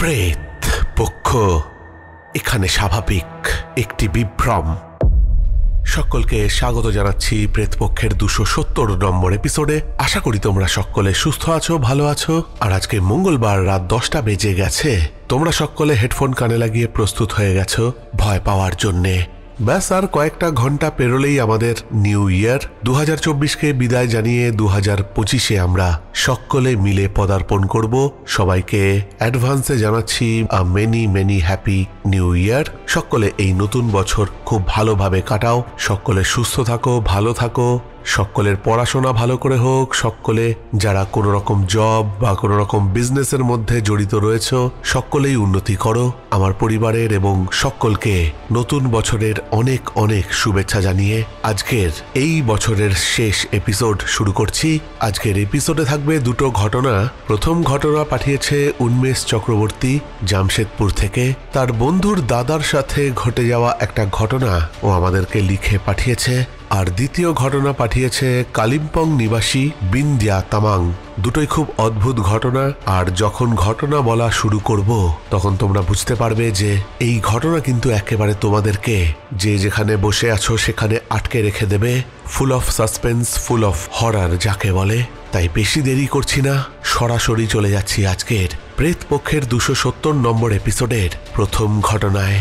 প্রেত পক্ষ এখানে স্বাভাবিক একটি বিভ্রম। সকলকে স্বাগত জানাচ্ছি প্রেতপক্ষের 270 নম্বর এপিসোডে। আশা করি তোমরা সকলে সুস্থ আছো, ভালো আছো। আর আজকে মঙ্গলবার রাত 10টা বেজে গেছে। তোমরা সকলে হেডফোন কানে লাগিয়ে প্রস্তুত হয়ে গেছো ভয় পাওয়ার জন্যে। ব্যাস আর কয়েকটা ঘন্টা পেরোলেই আমাদের নিউ ইয়ার। 2024কে বিদায় জানিয়ে 2025-এ আমরা সকলে মিলে পদার্পণ করব। সবাইকে অ্যাডভান্সে জানাচ্ছি মেনি মেনি হ্যাপি নিউ ইয়ার। সকলে এই নতুন বছর খুব ভালোভাবে কাটাও, সকলে সুস্থ থাকো, ভালো থাকো, সকলের পড়াশোনা ভালো করে হোক, সকলে যারা কোনো রকম জব বা কোনো রকম বিজনেসের মধ্যে জড়িত রয়েছে সকলেই উন্নতি করো। আমার পরিবারের এবং সকলকে নতুন বছরের অনেক অনেক শুভেচ্ছা জানিয়ে আজকের এই বছরের শেষ এপিসোড শুরু করছি। আজকের এপিসোডে থাকবে দুটো ঘটনা। প্রথম ঘটনা পাঠিয়েছে উন্মেষ চক্রবর্তী জামশেদপুর থেকে। তার বন্ধুর দাদার সাথে ঘটে যাওয়া একটা ঘটনা ও আমাদেরকে লিখে পাঠিয়েছে। আর দ্বিতীয় ঘটনা পাঠিয়েছে কালিম্পং নিবাসী বিন্দ্যা তামাং। দুটোই খুব অদ্ভুত ঘটনা। আর যখন ঘটনা বলা শুরু করব তখন তোমরা বুঝতে পারবে যে এই ঘটনা কিন্তু একেবারে তোমাদেরকে যে যেখানে বসে আছো সেখানে আটকে রেখে দেবে। Full of suspense, full of horror যাকে বলে। তাই বেশি দেরি করছি না, সরাসরি চলে যাচ্ছি আজকের প্রেত পক্ষের 270 নম্বর এপিসোডের প্রথম ঘটনায়।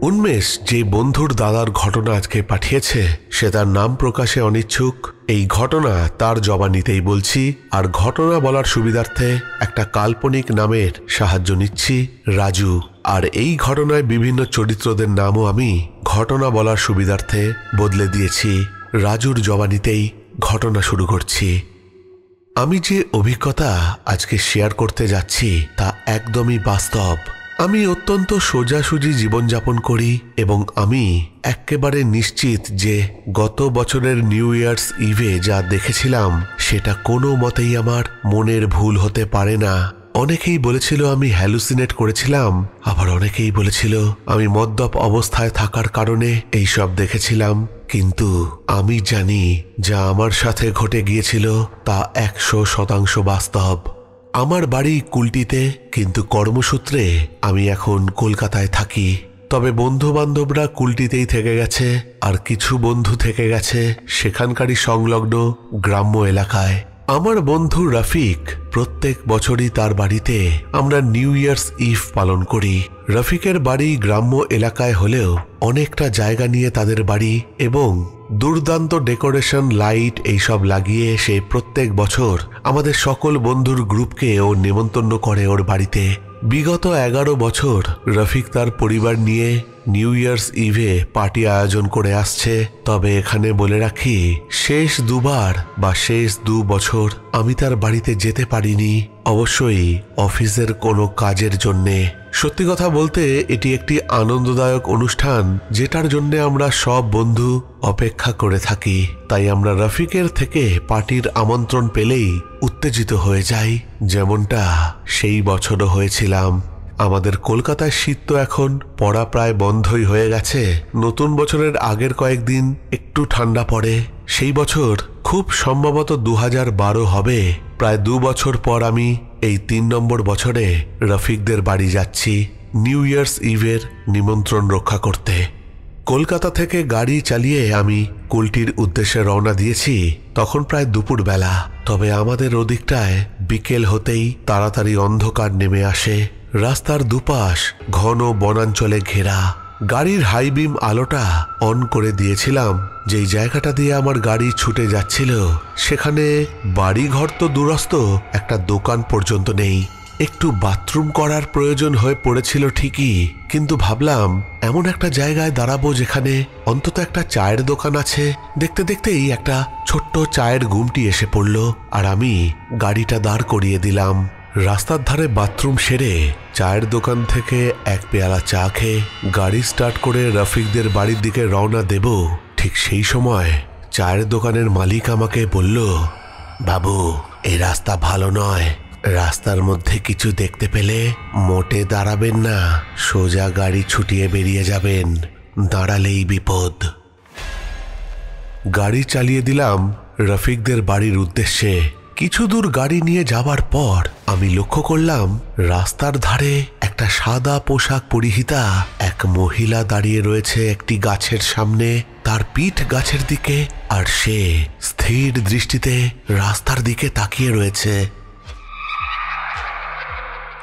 উন্মেষ যে বন্ধুর দাদার ঘটনা আজকে পাঠিয়েছে সে তার নাম প্রকাশে অনিচ্ছুক। এই ঘটনা তার জবানিতেই বলছি। আর ঘটনা বলার সুবিধার্থে একটা কাল্পনিক নামের সাহায্য নিচ্ছি, রাজু। আর এই ঘটনায় বিভিন্ন চরিত্রদের নামও আমি ঘটনা বলার সুবিধার্থে বদলে দিয়েছি। রাজুর জবানিতেই ঘটনা শুরু করছি। আমি যে অভিজ্ঞতা আজকে শেয়ার করতে যাচ্ছি তা একদমই বাস্তব। আমি অত্যন্ত সোজাসুজি জীবনযাপন করি এবং আমি একেবারে নিশ্চিত যে গত বছরের নিউ ইয়ার্স ইভে যা দেখেছিলাম সেটা কোনো মতেই আমার মনের ভুল হতে পারে না। অনেকেই বলেছিল আমি হ্যালুসিনেট করেছিলাম, আবার অনেকেই বলেছিল আমি মদ্যপ অবস্থায় থাকার কারণে এইসব দেখেছিলাম। কিন্তু আমি জানি যা আমার সাথে ঘটে গিয়েছিল তা 100% বাস্তব। আমার বাড়ি কুলটিতে, কিন্তু কর্মসূত্রে আমি এখন কলকাতায় থাকি। তবে বন্ধু বান্ধবরা কুলটিতেই থেকে গেছে, আর কিছু বন্ধু থেকে গেছে সেখানকারই সংলগ্ন গ্রাম্য এলাকায়। আমার বন্ধু রফিক প্রত্যেক বছরই তার বাড়িতে আমরা নিউ ইয়ার্স ইভ পালন করি। রফিকের বাড়ি গ্রাম্য এলাকায় হলেও অনেকটা জায়গা নিয়ে তাদের বাড়ি এবং দুর্দান্ত ডেকোরেশন, লাইট এইসব লাগিয়ে সে প্রত্যেক বছর আমাদের সকল বন্ধুর গ্রুপকে ও নেমন্তন্ন করে ওর বাড়িতে। বিগত 11 বছর রফিক তার পরিবার নিয়ে নিউ ইয়ার্স ইভে পার্টি আয়োজন করে আসছে। তবে এখানে বলে রাখি, শেষ দুবার বা শেষ 2 বছর আমি তার বাড়িতে যেতে পারিনি, অবশ্যই অফিসের কোনো কাজের জন্যে। সত্যি কথা বলতে এটি একটি আনন্দদায়ক অনুষ্ঠান যেটার জন্য আমরা সব বন্ধু অপেক্ষা করে থাকি। তাই আমরা রফিকের থেকে পার্টির আমন্ত্রণ পেলেই উত্তেজিত হয়ে যাই, যেমনটা সেই বছরও হয়েছিলাম। আমাদের কলকাতায় শীত তো এখন পড়া প্রায় বন্ধই হয়ে গেছে। নতুন বছরের আগের কয়েকদিন একটু ঠান্ডা পড়ে। সেই বছর খুব সম্ভবত 2012 হবে। প্রায় 2 বছর পর আমি এই 3 নম্বর বছরে রফিকদের বাড়ি যাচ্ছি নিউ ইয়ার্স ইভের নিমন্ত্রণ রক্ষা করতে। কলকাতা থেকে গাড়ি চালিয়ে আমি কুলটির উদ্দেশ্যে রওনা দিয়েছি। তখন প্রায় দুপুর বেলা। তবে আমাদের ওদিকটায় বিকেল হতেই তাড়াতাড়ি অন্ধকার নেমে আসে। রাস্তার দুপাশ ঘন বনাঞ্চলে ঘেরা। গাড়ির হাই বিম আলোটা অন করে দিয়েছিলাম। যেই জায়গাটা দিয়ে আমার গাড়ি ছুটে যাচ্ছিল সেখানে বাড়িঘর তো দূরস্থ, একটা দোকান পর্যন্ত নেই। একটু বাথরুম করার প্রয়োজন হয়ে পড়েছিল ঠিকই, কিন্তু ভাবলাম এমন একটা জায়গায় দাঁড়াবো যেখানে অন্তত একটা চায়ের দোকান আছে। দেখতে দেখতেই একটা ছোট্ট চায়ের গুমটি এসে পড়ল, আর আমি গাড়িটা দাঁড় করিয়ে দিলাম। রাস্তার ধারে বাথরুম সেরে চায়ের দোকান থেকে এক পেয়ালা চা খেয়ে গাড়ি স্টার্ট করে রফিকদের বাড়ির দিকে রওনা দেব। ঠিক সেই সময় চায়ের দোকানের মালিক আমাকে বলল, বাবু এই রাস্তা ভালো নয়, রাস্তার মধ্যে কিছু দেখতে পেলে মোটে দাঁড়াবেন না, সোজা গাড়ি ছুটিয়ে বেরিয়ে যাবেন, দাঁড়ালেই বিপদ। গাড়ি চালিয়ে দিলাম রফিকদের বাড়ির উদ্দেশ্যে। কিছু দূর গাড়ি নিয়ে যাবার পর আমি লক্ষ্য করলাম রাস্তার ধারে একটা সাদা পোশাক পরিহিতা এক মহিলা দাঁড়িয়ে রয়েছে একটি গাছের সামনে, তার পিঠ গাছের দিকে, আর সে স্থির দৃষ্টিতে রাস্তার দিকে তাকিয়ে রয়েছে।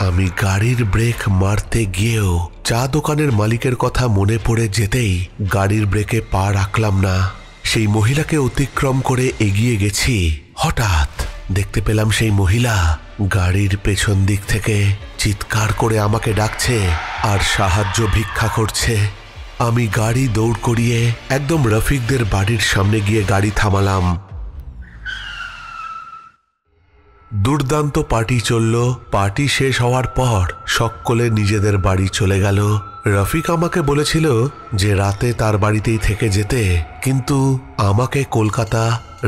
আমি গাড়ির ব্রেক মারতে গিয়েও চা দোকানের মালিকের কথা মনে পড়ে যেতেই গাড়ির ব্রেকে পা রাখলাম না। সেই মহিলাকে অতিক্রম করে এগিয়ে গেছি। হঠাৎ দেখতে পেলাম সেই মহিলা গাড়ির পেছন দিক থেকে চিৎকার করে আমাকে ডাকছে আর সাহায্য ভিক্ষা করছে। আমি গাড়ি দৌড় করিয়ে একদম রফিকদের বাড়ির সামনে গিয়ে গাড়ি থামালাম। দুর্দান্ত পার্টি চলল। পার্টি শেষ হওয়ার পর সকলে নিজেদের বাড়ি চলে গেল। রফিক আমাকে বলেছিল যে রাতে তার বাড়িতেই থেকে যেতে, কিন্তু আমাকে কলকাতা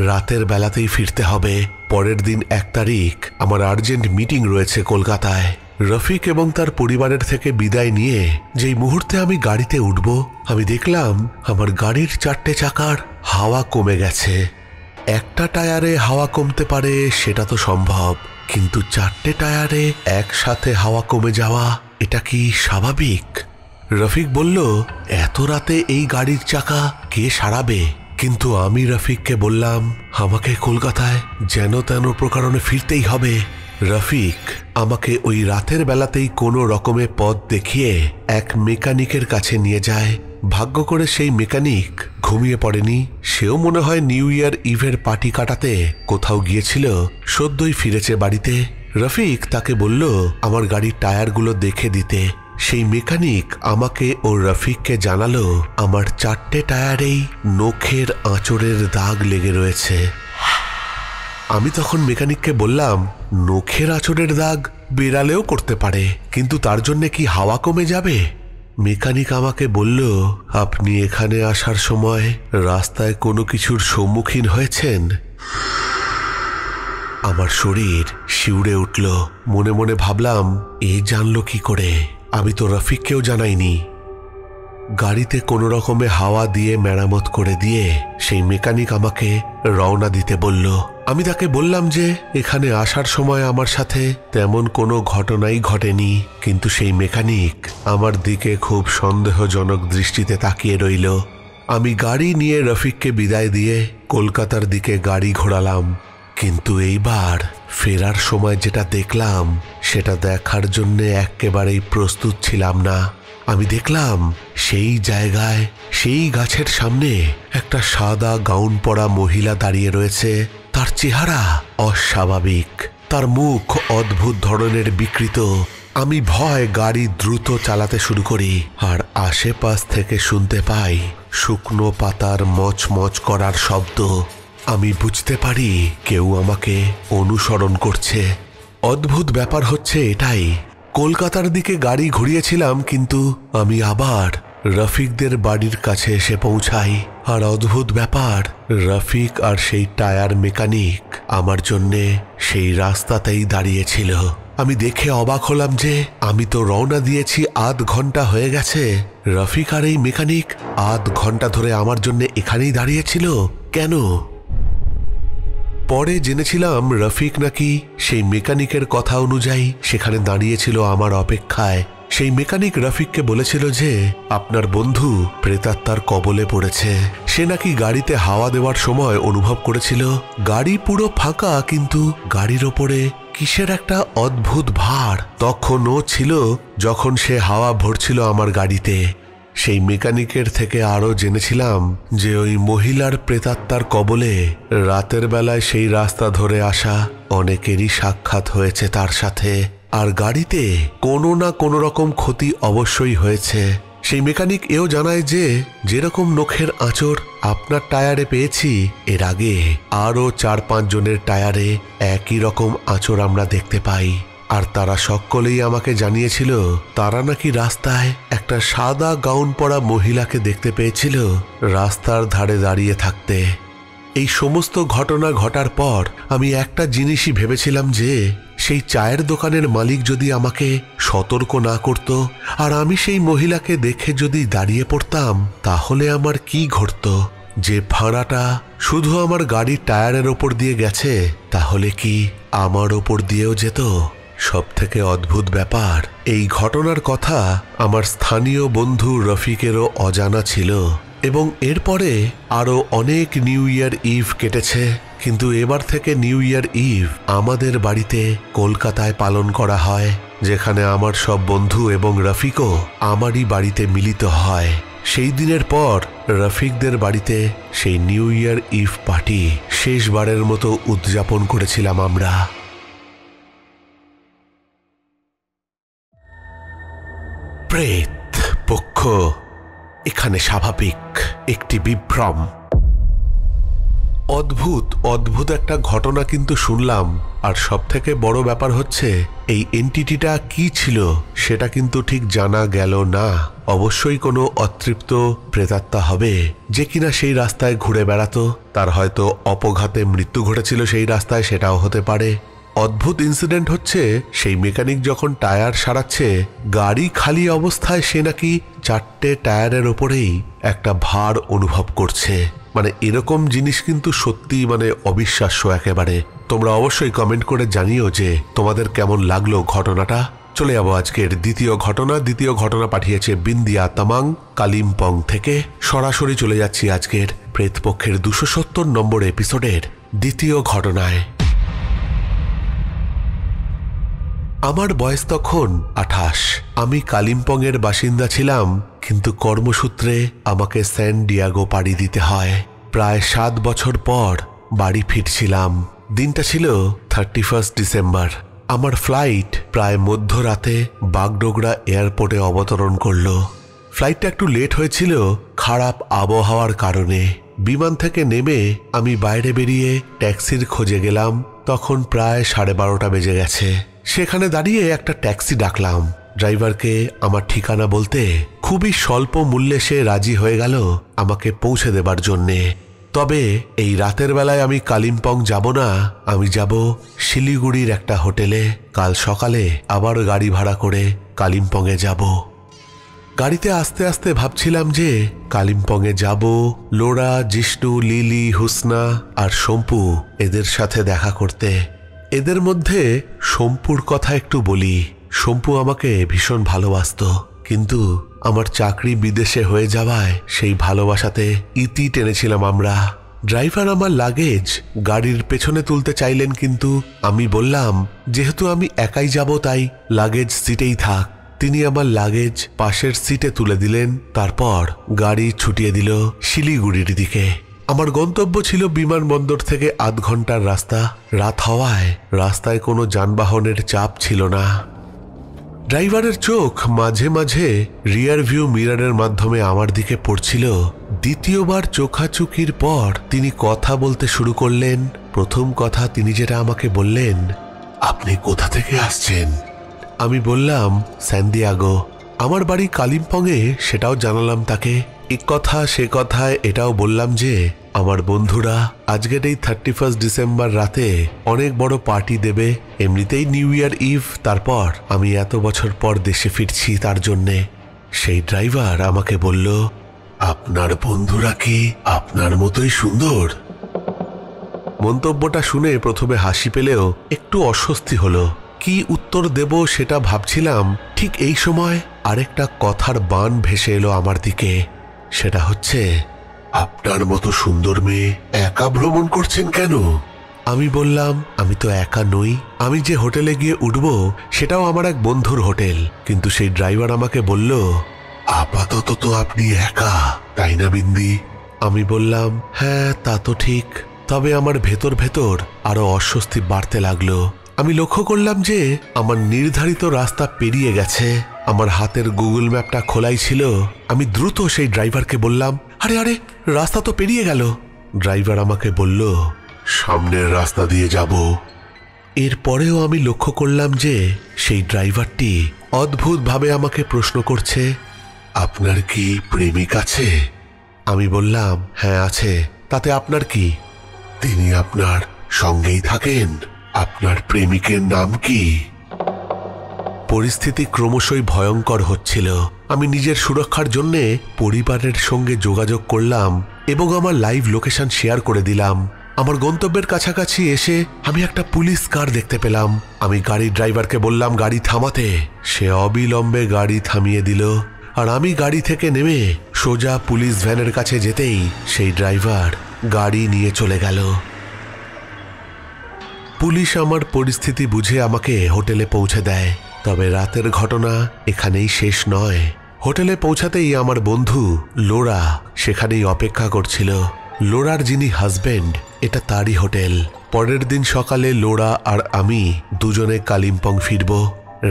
রাতের বেলাতেই ফিরতে হবে। পরের দিন 1 তারিখ আমার আর্জেন্ট মিটিং রয়েছে কলকাতায়। রফিক এবং তার পরিবারের থেকে বিদায় নিয়ে যেই মুহূর্তে আমি গাড়িতে উঠব, আমি দেখলাম আমার গাড়ির 4টে চাকার হাওয়া কমে গেছে। একটা টায়ারে হাওয়া কমতে পারে সেটা তো সম্ভব, কিন্তু 4টে টায়ারে একসাথে হাওয়া কমে যাওয়া এটা কি স্বাভাবিক? রফিক বলল, এত রাতে এই গাড়ির চাকা কে সারাবে? কিন্তু আমি রফিককে বললাম, আমাকে কলকাতায় যেন তেন প্রকারণে ফিরতেই হবে। রফিক আমাকে ওই রাতের বেলাতেই কোনো রকমে পথ দেখিয়ে এক মেকানিকের কাছে নিয়ে যায়। ভাগ্য করে সেই মেকানিক ঘুমিয়ে পড়েনি। সেও মনে হয় নিউ ইয়ার ইভের পার্টি কাটাতে কোথাও গিয়েছিল, সদ্যই ফিরেছে বাড়িতে। রফিক তাকে বলল আমার গাড়ির টায়ারগুলো দেখে দিতে। সেই মেকানিক আমাকে ও রফিককে জানালো আমার 4টে টায়ারেই নখের আঁচড়ের দাগ লেগে রয়েছে। আমি তখন মেকানিককে বললাম, নখের আঁচড়ের দাগ বিড়ালেও করতে পারে, কিন্তু তার জন্য কি হাওয়া কমে যাবে? মেকানিক আমাকে বলল, আপনি এখানে আসার সময় রাস্তায় কোনো কিছুর সম্মুখীন হয়েছেন? আমার শরীর শিউরে উঠল। মনে মনে ভাবলাম, এ জানলো কি করে? আমি তো রফিককেও জানাইনি। গাড়িতে কোনো রকমে হাওয়া দিয়ে মেরামত করে দিয়ে সেই মেকানিক আমাকে রওনা দিতে বলল। আমি তাকে বললাম যে এখানে আসার সময় আমার সাথে তেমন কোনো ঘটনাই ঘটেনি, কিন্তু সেই মেকানিক আমার দিকে খুব সন্দেহজনক দৃষ্টিতে তাকিয়ে রইল। আমি গাড়ি নিয়ে রফিককে বিদায় দিয়ে কলকাতার দিকে গাড়ি ঘোরালাম। কিন্তু এইবার ফেরার সময় যেটা দেখলাম সেটা দেখার জন্য একেবারেই প্রস্তুত ছিলাম না। আমি দেখলাম সেই জায়গায় সেই গাছের সামনে একটা সাদা গাউন পরা মহিলা দাঁড়িয়ে রয়েছে। তার চেহারা অস্বাভাবিক, তার মুখ অদ্ভুত ধরনের বিকৃত। আমি ভয় গাড়ি দ্রুত চালাতে শুরু করি, আর আশেপাশ থেকে শুনতে পাই শুকনো পাতার মচমচ করার শব্দ। আমি বুঝতে পারি কেউ আমাকে অনুসরণ করছে। অদ্ভুত ব্যাপার হচ্ছে এটাই, কলকাতার দিকে গাড়ি ঘুরিয়েছিলাম, কিন্তু আমি আবার রফিকদের বাড়ির কাছে এসে পৌঁছাই। আর অদ্ভুত ব্যাপার, রফিক আর সেই টায়ার মেকানিক আমার জন্যে সেই রাস্তাতেই দাঁড়িয়েছিল। আমি দেখে অবাক হলাম যে আমি তো রওনা দিয়েছি আধ ঘন্টা হয়ে গেছে, রফিক আর এই মেকানিক আধ ঘন্টা ধরে আমার জন্য এখানেই দাঁড়িয়েছিল কেন? পরে জেনেছিলাম রফিক নাকি সেই মেকানিকের কথা অনুযায়ী সেখানে দাঁড়িয়েছিল আমার অপেক্ষায়। সেই মেকানিক রফিককে বলেছিল যে আপনার বন্ধু প্রেতাত্মার কবলে পড়েছে। সে নাকি গাড়িতে হাওয়া দেওয়ার সময় অনুভব করেছিল গাড়ি পুরো ফাঁকা, কিন্তু গাড়ির ওপরে কিসের একটা অদ্ভুত ভার তখনও ছিল যখন সে হাওয়া ভরছিল আমার গাড়িতে। সেই মেকানিকের থেকে আরও জেনেছিলাম যে ওই মহিলার প্রেতাত্মার কবলে রাতের বেলায় সেই রাস্তা ধরে আসা অনেকেরই সাক্ষাৎ হয়েছে তার সাথে, আর গাড়িতে কোনো না কোনো রকম ক্ষতি অবশ্যই হয়েছে। সেই মেকানিক এও জানায় যে যেরকম নখের আঁচড় আপনার টায়ারে পেয়েছি, এর আগে আরও 4-5 জনের টায়ারে একই রকম আঁচড় আমরা দেখতে পাই। আর তারা সকলেই আমাকে জানিয়েছিল তারা নাকি রাস্তায় একটা সাদা গাউন পরা মহিলাকে দেখতে পেয়েছিল রাস্তার ধারে দাঁড়িয়ে থাকতে। এই সমস্ত ঘটনা ঘটার পর আমি একটা জিনিসই ভেবেছিলাম যে সেই চায়ের দোকানের মালিক যদি আমাকে সতর্ক না করত আর আমি সেই মহিলাকে দেখে যদি দাঁড়িয়ে পড়তাম, তাহলে আমার কি ঘটত? যে ভাড়াটা শুধু আমার গাড়ির টায়ারের ওপর দিয়ে গেছে, তাহলে কি আমার ওপর দিয়েও যেত? সব থেকে অদ্ভুত ব্যাপার, এই ঘটনার কথা আমার স্থানীয় বন্ধু রফিকেরও অজানা ছিল। এবং এরপরে আরও অনেক নিউ ইয়ার ইভ কেটেছে, কিন্তু এবার থেকে নিউ ইয়ার ইভ আমাদের বাড়িতে কলকাতায় পালন করা হয়, যেখানে আমার সব বন্ধু এবং রফিকও আমারই বাড়িতে মিলিত হয়। সেই দিনের পর রফিকদের বাড়িতে সেই নিউ ইয়ার ইভ পার্টি শেষবারের মতো উদযাপন করেছিলাম আমরা। প্রেত পক্ষ এখানে স্বাভাবিক একটি বিভ্রম। অদ্ভুত একটা ঘটনা কিন্তু শুনলাম, আর সব থেকে বড় ব্যাপার হচ্ছে এই এন্টিটিটা কি ছিল সেটা কিন্তু ঠিক জানা গেল না। অবশ্যই কোনো অতৃপ্ত প্রেতাত্মা হবে যে কিনা সেই রাস্তায় ঘুরে বেড়াতো, তার হয়তো অপঘাতে মৃত্যু ঘটেছিল সেই রাস্তায়, সেটাও হতে পারে। অদ্ভুত ইনসিডেন্ট হচ্ছে সেই মেকানিক যখন টায়ার সারাচ্ছে, গাড়ি খালি অবস্থায় সে নাকি 4টে টায়ারের ওপরেই একটা ভার অনুভব করছে। মানে এরকম জিনিস কিন্তু সত্যি অবিশ্বাস্য একেবারে। তোমরা অবশ্যই কমেন্ট করে জানিও যে তোমাদের কেমন লাগলো ঘটনাটা। চলে যাবো আজকের দ্বিতীয় ঘটনা পাঠিয়েছে বিন্দিয়া তামাং কালিম্পং থেকে। সরাসরি চলে যাচ্ছি আজকের প্রেতপক্ষের 270 নম্বর এপিসোডের দ্বিতীয় ঘটনায়। আমার বয়স তখন 28। আমি কালিম্পংয়ের বাসিন্দা ছিলাম, কিন্তু কর্মসূত্রে আমাকে স্যান ডিয়াগো পাড়ি দিতে হয়। প্রায় 7 বছর পর বাড়ি ফিরছিলাম। দিনটা ছিল 31 ডিসেম্বর। আমার ফ্লাইট প্রায় মধ্যরাতে বাগডোগরা এয়ারপোর্টে অবতরণ করলো। ফ্লাইটটা একটু লেট হয়েছিল খারাপ আবহাওয়ার কারণে। বিমান থেকে নেমে আমি বাইরে বেরিয়ে ট্যাক্সির খোঁজে গেলাম। তখন প্রায় 12:30 বেজে গেছে। সেখানে দাঁড়িয়ে একটা ট্যাক্সি ডাকলাম। ড্রাইভারকে আমার ঠিকানা বলতে খুবই স্বল্প মূল্যে সে রাজি হয়ে গেল আমাকে পৌঁছে দেবার জন্যে। তবে এই রাতের বেলায় আমি কালিম্পং যাব না, আমি যাব শিলিগুড়ির একটা হোটেলে। কাল সকালে আবার গাড়ি ভাড়া করে কালিম্পংয়ে যাব। গাড়িতে আস্তে আস্তে ভাবছিলাম যে কালিম্পংয়ে যাব লোরা, জিষ্ণু, লিলি, হুসনা আর শম্পু এদের সাথে দেখা করতে। এদের মধ্যে শম্পুর কথা একটু বলি। শম্পু আমাকে ভীষণ ভালোবাসত, কিন্তু আমার চাকরি বিদেশে হয়ে যাওয়ায় সেই ভালোবাসাতে ইতি টেনেছিলাম আমরা। ড্রাইভার আমার লাগেজ গাড়ির পেছনে তুলতে চাইলেন, কিন্তু আমি বললাম যেহেতু আমি একাই যাব তাই লাগেজ সিটেই থাক। তিনি আমার লাগেজ পাশের সিটে তুলে দিলেন। তারপর গাড়ি ছুটিয়ে দিল শিলিগুড়ির দিকে। আমার গন্তব্য ছিল বিমানবন্দর থেকে 8 ঘন্টার রাস্তা। রাত হওয়ায় রাস্তায় কোনো যানবাহনের চাপ ছিল না। ড্রাইভারের চোখ মাঝে মাঝে রিয়ার ভিউ মিররের মাধ্যমে আমার দিকে পড়ছিল। দ্বিতীয়বার চোখাচুকির পর তিনি কথা বলতে শুরু করলেন। প্রথম কথা তিনি যেটা আমাকে বললেন, আপনি কোথা থেকে আসছেন? আমি বললাম স্যান ডিয়াগো। আমার বাড়ি কালিম্পংয়ে, সেটাও জানালাম তাকে। এক কথা সে কথায় এটাও বললাম যে আমার বন্ধুরা আজকের এই 31 ডিসেম্বর রাতে অনেক বড় পার্টি দেবে। এমনিতেই নিউ ইয়ার ইভ, তারপর আমি এত বছর পর দেশে ফিরছি তার জন্যে। সেই ড্রাইভার আমাকে বলল, আপনার বন্ধুরা কি আপনার মতোই সুন্দর? মন্তব্যটা শুনে প্রথমে হাসি পেলেও একটু অস্বস্তি হলো। কি উত্তর দেব সেটা ভাবছিলাম। ঠিক এই সময় আরেকটা কথার বান ভেসে এলো আমার দিকে। সেটা হচ্ছে, আপনার মতো সুন্দর মেয়ে একা ভ্রমণ করছেন কেন? আমি বললাম, আমি তো একা নই। আমি যে হোটেলে গিয়ে উঠব সেটাও আমার এক বন্ধুর হোটেল। কিন্তু সেই ড্রাইভার আমাকে বলল, আপাতত তো আপনি একা, তাই না বিন্দি? আমি বললাম, হ্যাঁ তা তো ঠিক। তবে আমার ভেতর ভেতর আরো অস্বস্তি বাড়তে লাগলো। আমি লক্ষ্য করলাম যে আমার নির্ধারিত রাস্তা পেরিয়ে গেছে। আমার হাতের গুগল ম্যাপটা খোলাই ছিল। আমি দ্রুত সেই ড্রাইভারকে বললাম, আরে আরে রাস্তা তো পেরিয়ে গেল। ড্রাইভার আমাকে বলল, সামনের রাস্তা দিয়ে যাব। এরপরেও আমি লক্ষ্য করলাম যে সেই ড্রাইভারটি অদ্ভুতভাবে আমাকে প্রশ্ন করছে, আপনার কি প্রেমিক আছে? আমি বললাম, হ্যাঁ আছে, তাতে আপনার কি? তিনি আপনার সঙ্গেই থাকেন? আপনার প্রেমিকের নাম কি? পরিস্থিতি ক্রমশই ভয়ঙ্কর হচ্ছিল। আমি নিজের সুরক্ষার জন্য পরিবারের সঙ্গে যোগাযোগ করলাম এবং আমার লাইভ লোকেশন শেয়ার করে দিলাম। আমার গন্তব্যের কাছাকাছি এসে আমি একটা পুলিশ কার দেখতে পেলাম। আমি গাড়ির ড্রাইভারকে বললাম গাড়ি থামাতে। সে অবিলম্বে গাড়ি থামিয়ে দিল, আর আমি গাড়ি থেকে নেমে সোজা পুলিশ ভ্যানের কাছে যেতেই সেই ড্রাইভার গাড়ি নিয়ে চলে গেল। পুলিশ আমার পরিস্থিতি বুঝে আমাকে হোটেলে পৌঁছে দেয়। তবে রাতের ঘটনা এখানেই শেষ নয়। হোটেলে পৌঁছাতেই আমার বন্ধু লোরা সেখানেই অপেক্ষা করছিল। লোরার যিনি হাজবেন্ড, এটা তারই হোটেল। পরের দিন সকালে লোরা আর আমি দুজনে কালিম্পং ফিরব।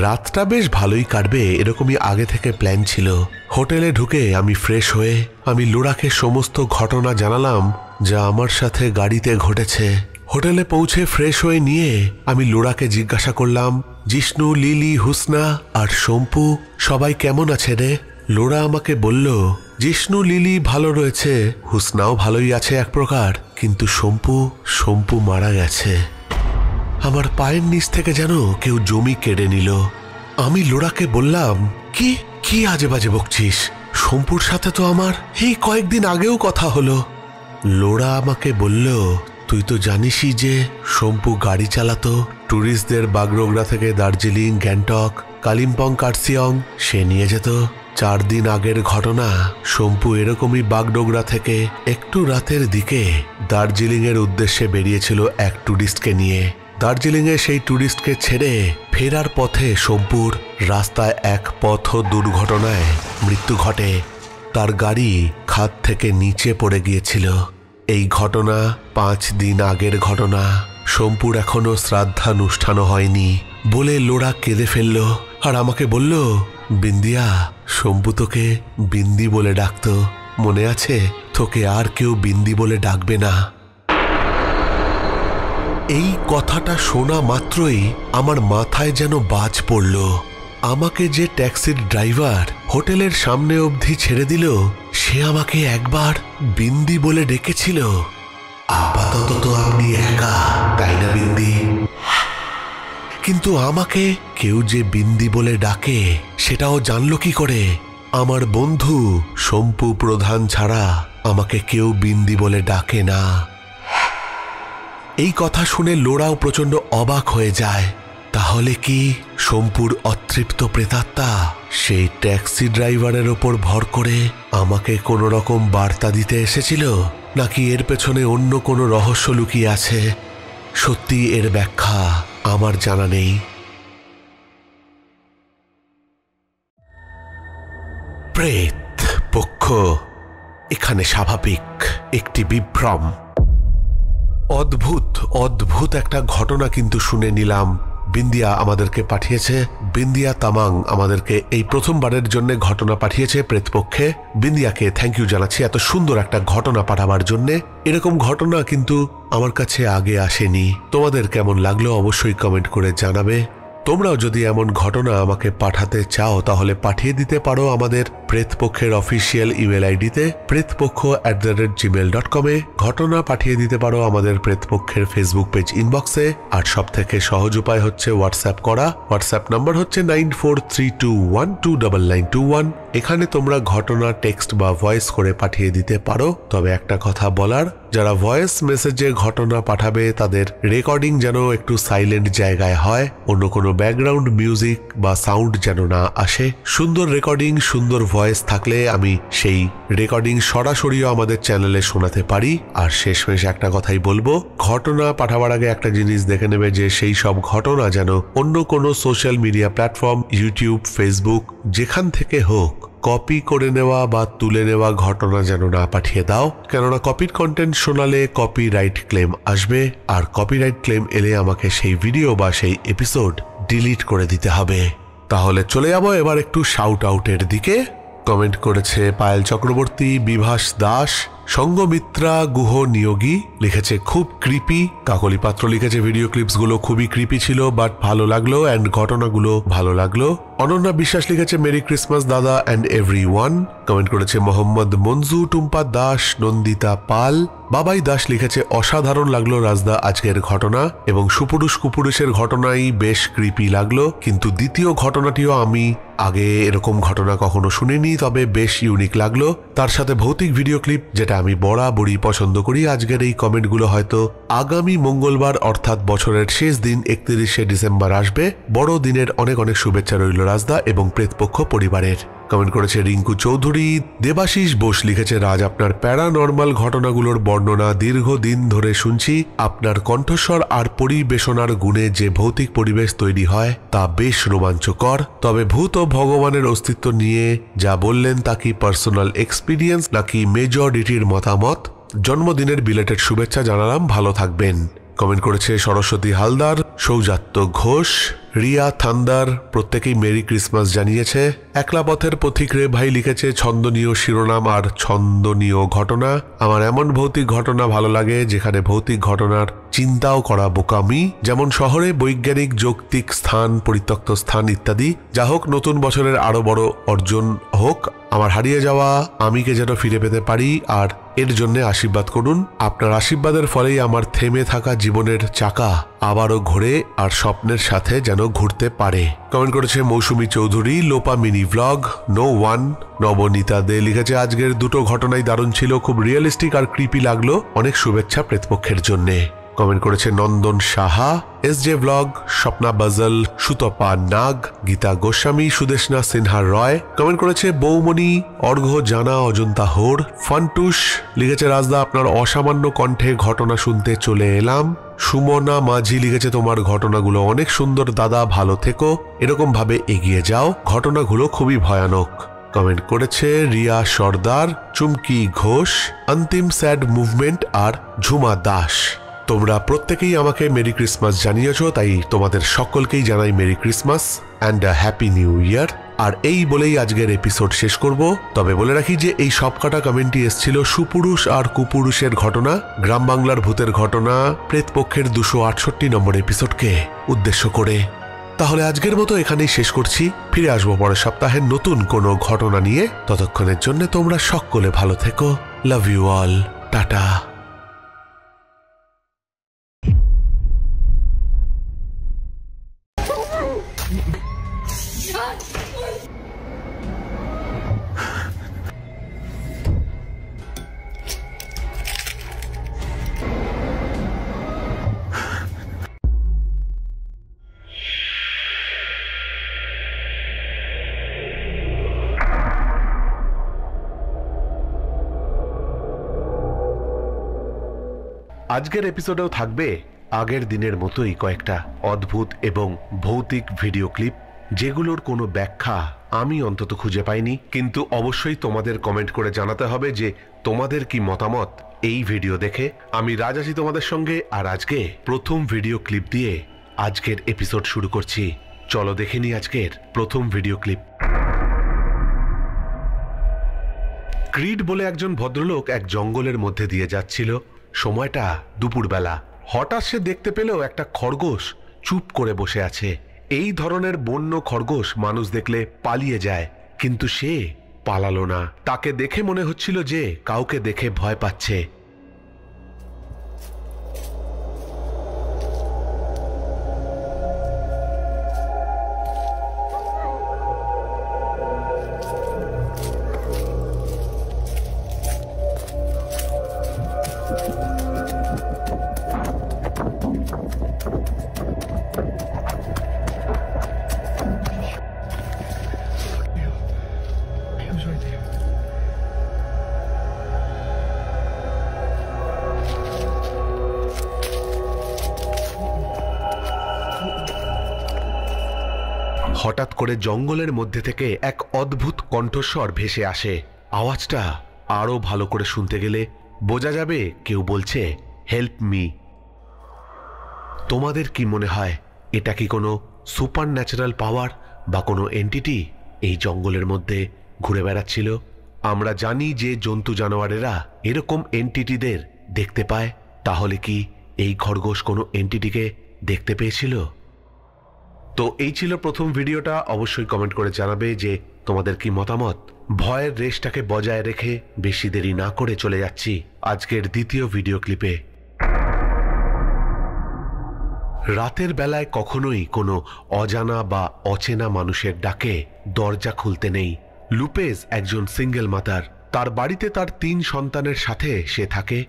রাতটা বেশ ভালোই কাটবে এরকমই আগে থেকে প্ল্যান ছিল। হোটেলে ঢুকে আমি ফ্রেশ হয়ে আমি লোরাকে সমস্ত ঘটনা জানালাম যা আমার সাথে গাড়িতে ঘটেছে। হোটেলে পৌঁছে ফ্রেশ হয়ে নিয়ে আমি লোরাকে জিজ্ঞাসা করলাম, জিষ্ণু, লিলি, হুসনা আর শম্পু সবাই কেমন আছে রে? লোরা আমাকে বলল, জিষ্ণু লিলি ভালো রয়েছে, হুসনাও ভালোই আছে এক প্রকার, কিন্তু শম্পু মারা গেছে। আমার পায়ের নিচ থেকে যেন কেউ জমি কেড়ে নিল। আমি লোরাকে বললাম, কি আজে বাজে বকছিস? শম্পুর সাথে তো আমার এই কয়েকদিন আগেও কথা হলো। লোরা আমাকে বলল, তুই তো জানিসই যে শম্পু গাড়ি চালাতো ট্যুরিস্টদের বাগডোগরা থেকে দার্জিলিং, গ্যাংটক, কালিম্পং, কার্সিয়ং সে নিয়ে যেত। 4 দিন আগের ঘটনা, শম্পু এরকমই বাগডোগরা থেকে একটু রাতের দিকে দার্জিলিংয়ের উদ্দেশ্যে বেরিয়েছিল এক ট্যুরিস্টকে নিয়ে। দার্জিলিংয়ে সেই ট্যুরিস্টকে ছেড়ে ফেরার পথে শম্পুর রাস্তায় এক পথ দুর্ঘটনায় মৃত্যু ঘটে। তার গাড়ি খাদ থেকে নিচে পড়ে গিয়েছিল। এই ঘটনা 5 দিন আগের ঘটনা। শম্পুর এখনো শ্রাদ্ধানুষ্ঠানও হয়নি বলে লোরা কেঁদে ফেলল আর আমাকে বলল, বিন্দিয়া, শম্পু তোকে বিন্দি বলে ডাকতো, মনে আছে? তোকে আর কেউ বিন্দি বলে ডাকবে না। এই কথাটা শোনা মাত্রই আমার মাথায় যেন বাজ পড়ল। আমাকে যে ট্যাক্সির ড্রাইভার হোটেলের সামনে অবধি ছেড়ে দিল, সে আমাকে একবার বিন্দি বলে ডেকেছিল। আপাতত তো আপনি একা, তাই না বিন্দি? কিন্তু আমাকে কেউ যে বিন্দি বলে ডাকে সেটাও জানলো কি করে? আমার বন্ধু শম্পু প্রধান ছাড়া আমাকে কেউ বিন্দি বলে ডাকে না। এই কথা শুনে লোরাও প্রচন্ড অবাক হয়ে যায়। তাহলে কি শম্পুর অতৃপ্ত প্রেতাত্মা সেই ট্যাক্সি ড্রাইভারের ওপর ভর করে আমাকে কোনো রকম বার্তা দিতে এসেছিল, নাকি এর পেছনে অন্য কোনো রহস্য লুকিয়ে আছে? সত্যি এর ব্যাখ্যা আমার জানা নেই। প্রেত পক্ষ এখানে স্বাভাবিক একটি বিভ্রম। অদ্ভুত একটা ঘটনা কিন্তু শুনে নিলাম। বিন্দিয়া আমাদেরকে পাঠিয়েছে, বিন্দিয়া তামাং আমাদেরকে এই প্রথমবারের জন্য ঘটনা পাঠিয়েছে প্রেতপক্ষে। বিন্দিয়াকে থ্যাংক ইউ জানাচ্ছি এত সুন্দর একটা ঘটনা পাঠাবার জন্যে। এরকম ঘটনা কিন্তু আমার কাছে আগে আসেনি। তোমাদের কেমন লাগলো অবশ্যই কমেন্ট করে জানাবে। তোমরাও যদি এমন ঘটনা আমাকে পাঠাতে চাও তাহলে পাঠিয়ে দিতে পারো আমাদের প্রেতপক্ষের অফিসিয়াল ইমেল আইডিতে pretpokho@gmail.com এ। ঘটনা পাঠিয়ে দিতে পারো আমাদের প্রেতপক্ষের ফেসবুক পেজ ইনবক্সে। আর সব থেকে সহজ উপায় হচ্ছে হোয়াটসঅ্যাপ করা। হোয়াটসঅ্যাপ নাম্বার হচ্ছে 9432129921। এখানে তোমরা ঘটনা টেক্সট বা ভয়েস করে পাঠিয়ে দিতে পারো। তবে একটা কথা বলার, যারা ভয়েস মেসেজে ঘটনা পাঠাবে তাদের রেকর্ডিং যেন একটু সাইলেন্ট জায়গায় হয়, অন্য কোনো ব্যাকগ্রাউন্ড মিউজিক বা সাউন্ড যেন না আসে। সুন্দর রেকর্ডিং, সুন্দর ভয়েস থাকলে আমি সেই রেকর্ডিং সরাসরিও আমাদের চ্যানেলে শোনাতে পারি। আর শেষমেশ একটা কথাই বলবো, ঘটনা পাঠাবার আগে একটা জিনিস দেখে নেবে যে সেই সব ঘটনা যেন অন্য কোনো social media platform, YouTube, Facebook, যেখান থেকে হোক কপি করে নেওয়া বা তুলে নেওয়া ঘটনা যেন না পাঠিয়ে দাও। কেননা কপির কন্টেন্ট শোনালে কপিরাইট ক্লেম আসবে, আর কপিরাইট ক্লেম এলে আমাকে সেই ভিডিও বা সেই এপিসোড ডিলিট করে দিতে হবে। তাহলে চলে যাব এবার একটু শাউট আউটের দিকে। কমেন্ট করেছে পায়েল চক্রবর্তী, বিভাস দাস, সঙ্গমিত্রা গুহ নিয়োগী লিখেছে খুব ক্রিপি। কাকলি পাত্র লিখেছে ভিডিও ক্লিপসগুলো খুবই ক্রিপি ছিল বাট ভালো লাগলো অ্যান্ড ঘটনাগুলো ভালো লাগলো। অনন্যা বিশ্বাস লিখেছে মেরি ক্রিসমাস দাদা অ্যান্ড এভরিওয়ান। কমেন্ট করেছে মোহাম্মদ মঞ্জু, টুম্পা দাস, নন্দিতা পাল। বাবাই দাস লিখেছে অসাধারণ লাগলো রাজদা আজকের ঘটনা, এবং সুপুরুষ কুপুরুষের ঘটনাই বেশ ক্রিপি লাগলো, কিন্তু দ্বিতীয় ঘটনাটিও আমি আগে এরকম ঘটনা কখনো শুনিনি, তবে বেশ ইউনিক লাগলো। তার সাথে ভৌতিক ভিডিও ক্লিপ যেটা আমি বরাবরই পছন্দ করি আজকের এই কমেন্টগুলো হয়তো আগামী মঙ্গলবার অর্থাৎ বছরের শেষ দিন 31শে ডিসেম্বর আসবে। বড় দিনের অনেক অনেক শুভেচ্ছা রইল রাজদা এবং প্রেতপক্ষ পরিবারের। কমেন্ট করেছে রিঙ্কু চৌধুরী। দেবাশিস বোস লিখেছে, রাজ আপনার প্যারানর্মাল ঘটনাগুলোর বর্ণনা দীর্ঘদিন ধরে শুনছি। আপনার কণ্ঠস্বর আর পরিবেশনার গুণে যে ভৌতিক পরিবেশ তৈরি হয় তা বেশ রোমাঞ্চকর। তবে ভূত ও ভগবানের অস্তিত্ব নিয়ে যা বললেন তা কি পার্সোনাল এক্সপিরিয়েন্স নাকি মেজরিটির মতামত? জন্মদিনের বিলেটেড শুভেচ্ছা জানালাম, ভালো থাকবেন। কমেন্ট করেছে সরস্বতী হালদার, সৌজাত্য ঘোষ, রিয়া থান্দার, প্রত্যেকেই মেরি ক্রিসমাস জানিয়েছে। একলা পথের পথিক রে ভাই লিখেছে, ছন্দনীয় শিরোনাম আর ছন্দনীয় ঘটনা। আমার এমন ভৌতিক ঘটনা ভালো লাগে যেখানে ভৌতিক ঘটনার চিন্তাও করা বোকামি, যেমন শহরে বৈজ্ঞানিক যৌক্তিক স্থান, পরিত্যক্ত স্থান ইত্যাদি। যা হোক, নতুন বছরের আরো বড় অর্জন হোক। আমার হারিয়ে যাওয়া আমিকে যেন ফিরে পেতে পারি আর এর জন্য আশীর্বাদ করুন। আপনার আশীর্বাদের ফলেই আমার থেমে থাকা জীবনের চাকা আবারও ঘোরে আর স্বপ্নের সাথে যেন ঘুরতে পারে। কমেন্ট করেছে Mousumi Chowdhury, Lopa mini vlog, no one. Nabanita Dey লিখেছে, আজকের দুটো ঘটনাই দারুণ ছিল, খুব রিয়েলিস্টিক আর ক্রিপি লাগলো। অনেক শুভেচ্ছা প্রেতপক্ষের জন্যে। কমেন্ট করেছে নন্দন সাহা, SJ ব্লগ, স্বপ্না বাজল, সুতপা নাগ, গীতা গোস্বামী, সুদেশনা সিনহা রয়। কমেন্ট করেছে বৌমণি, অর্ঘ্য জানা, অজন্তা হোর। ফান্টুস লিখেছে, রাজদা আপনার অসামান্য কণ্ঠে ঘটনা শুনতে চলে এলাম। সুমনা মাঝি লিখেছে, তোমার ঘটনাগুলো অনেক সুন্দর দাদা, ভালো থেকো, এরকম ভাবে এগিয়ে যাও, ঘটনাগুলো খুবই ভয়ানক। কমেন্ট করেছে রিয়া সর্দার, চুমকি ঘোষ, অন্তিম স্যাড মুভমেন্ট আর ঝুমা দাস। তোমরা প্রত্যেকেই আমাকে মেরি ক্রিসমাস জানিয়েছ, তাই তোমাদের সকলকেই জানাই merry Christmas and a happy new year. আর এই বলেই আজকের এপিসোড শেষ করব। তবে বলে রাখি যে এই সবকটা কমেন্টই এসেছিল সুপুরুষ আর কুপুরুষের ঘটনা, গ্রাম বাংলার ভূতের ঘটনা, প্রেতপক্ষের 268 নম্বর এপিসোডকে উদ্দেশ্য করে। তাহলে আজকের মতো এখানেই শেষ করছি। ফিরে আসবো পরের সপ্তাহে নতুন কোনো ঘটনা নিয়ে। ততক্ষণের জন্য তোমরা সকলে ভালো থেকো। Love you all, tata. আজকের এপিসোডেও থাকবে আগের দিনের মতোই কয়েকটা অদ্ভুত এবং ভৌতিক ভিডিও ক্লিপ, যেগুলোর কোনো ব্যাখ্যা আমি অন্তত খুঁজে পাইনি। কিন্তু অবশ্যই তোমাদের কমেন্ট করে জানাতে হবে যে তোমাদের কি মতামত এই ভিডিও দেখে। আমি রাজ আছি তোমাদের সঙ্গে, আর আজকে প্রথম ভিডিও ক্লিপ দিয়ে আজকের এপিসোড শুরু করছি। চলো দেখে নিই আজকের প্রথম ভিডিও ক্লিপ। ক্রিড বলে একজন ভদ্রলোক এক জঙ্গলের মধ্যে দিয়ে যাচ্ছিল। সময়টা দুপুরবেলা। হঠাৎ সে দেখতে পেল একটা খরগোশ চুপ করে বসে আছে। এই ধরনের বন্য খরগোশ মানুষ দেখলে পালিয়ে যায়, কিন্তু সে পালালো না। তাকে দেখে মনে হচ্ছিল যে কাউকে দেখে ভয় পাচ্ছে। হঠাৎ করে জঙ্গলের মধ্যে থেকে এক অদ্ভুত কণ্ঠস্বর ভেসে আসে। আওয়াজটা আরো ভালো করে শুনতে গেলে বোঝা যাবে কেউ বলছে, হেল্প মি। তোমাদের কি মনে হয় এটা কি কোনো সুপার ন্যাচারাল পাওয়ার বা কোনো এন্টিটি এই জঙ্গলের মধ্যে ঘুরে বেড়াচ্ছিল? আমরা জানি যে জন্তু জানোয়ারেরা এরকম এন্টিটিদের দেখতে পায়। তাহলে কি এই খরগোশ কোনো এন্টিটিকে দেখতে পেয়েছিল? তো এই ছিল প্রথম ভিডিওটা। অবশ্যই কমেন্ট করে জানাবে যে তোমাদের কি মতামত। ভয়ের রেশটাকে বজায় রেখে বেশি দেরি না করে চলে যাচ্ছি আজকের দ্বিতীয় ভিডিও ক্লিপে। রাতের বেলায় কখনোই কোনো অজানা বা অচেনা মানুষের ডাকে দরজা খুলতে নেই। লুপেজ একজন সিঙ্গেল মাদার। তার বাড়িতে তার 3 সন্তানের সাথে সে থাকে।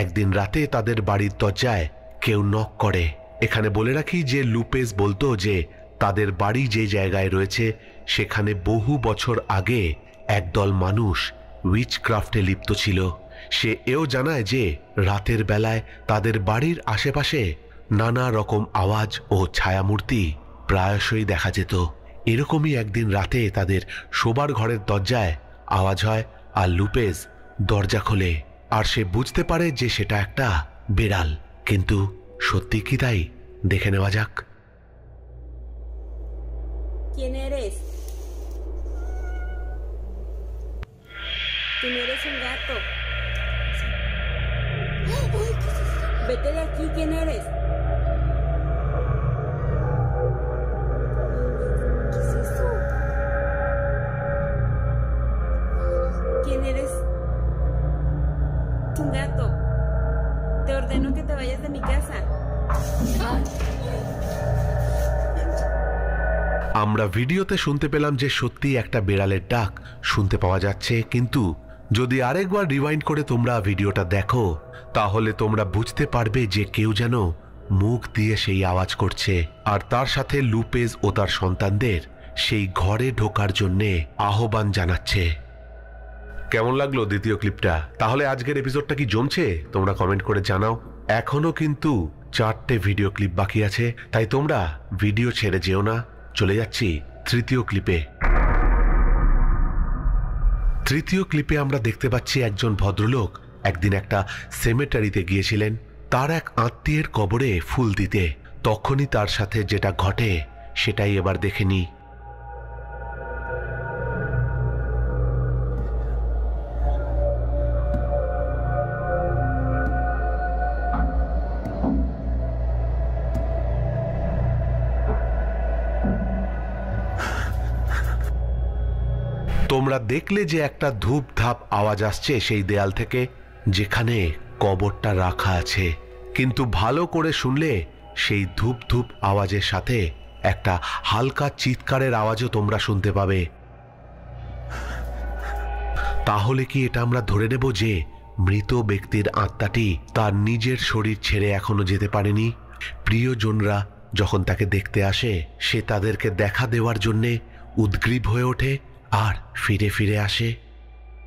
একদিন রাতে তাদের বাড়ির দরজায় কেউ নক করে। এখানে বলে রাখি যে লুপেজ বলতো যে তাদের বাড়ি যে জায়গায় রয়েছে সেখানে বহু বছর আগে একদল মানুষ উইচক্রাফটে লিপ্ত ছিল। সে এও জানায় যে রাতের বেলায় তাদের বাড়ির আশেপাশে নানা রকম আওয়াজ ও ছায়ামূর্তি প্রায়শই দেখা যেত। এরকমই একদিন রাতে তাদের শোবার ঘরের দরজায় আওয়াজ হয় আর লুপেজ দরজা খোলে আর সে বুঝতে পারে যে সেটা একটা বেড়াল। কিন্তু সত্যি কি তাই? দেখে নেওয়া যাক। ¿Quién eres? Tú no eres un gato. ¡Ay, qué es eso! Vete de aquí, ¿quién eres? ¿Qué es eso? ¿Quién eres? Un gato. Te ordeno que te vayas de mi casa. ¡Ay! আমরা ভিডিওতে শুনতে পেলাম যে সত্যি একটা বেড়ালের ডাক শুনতে পাওয়া যাচ্ছে, কিন্তু যদি আরেকবার রিওয়াইন্ড করে তোমরা ভিডিওটা দেখো তাহলে তোমরা বুঝতে পারবে যে কেউ যেন মুখ দিয়ে সেই আওয়াজ করছে আর তার সাথে লুপেজ ও তার সন্তানদের সেই ঘরে ঢোকার জন্যে আহ্বান জানাচ্ছে। কেমন লাগলো দ্বিতীয় ক্লিপটা? তাহলে আজকের এপিসোডটা কি জমছে? তোমরা কমেন্ট করে জানাও। এখনো কিন্তু 4টে ভিডিও ক্লিপ বাকি আছে, তাই তোমরা ভিডিও ছেড়ে যেও না। চলে যাচ্ছি তৃতীয় ক্লিপে। তৃতীয় ক্লিপে আমরা দেখতে পাচ্ছি একজন ভদ্রলোক একদিন একটা সেমেটারিতে গিয়েছিলেন তার এক আত্মীয়ের কবরে ফুল দিতে। তখনই তার সাথে যেটা ঘটে সেটাই এবার দেখে নিই। তোমরা দেখলে যে একটা ধূপ ধাপ আওয়াজ আসছে সেই দেয়াল থেকে যেখানে কবরটা রাখা আছে, কিন্তু ভালো করে শুনলে সেই ধূপ ধূপ আওয়াজের সাথে একটা হালকা চিৎকারের আওয়াজও তোমরা শুনতে পাবে। তাহলে কি এটা আমরা ধরে নেব যে মৃত ব্যক্তির আত্মাটি তার নিজের শরীর ছেড়ে এখনো যেতে পারেনি? প্রিয়জনরা যখন তাকে দেখতে আসে সে তাদেরকে দেখা দেওয়ার জন্যে উদ্গ্রীব হয়ে ওঠে আর ফিরে ফিরে আসে।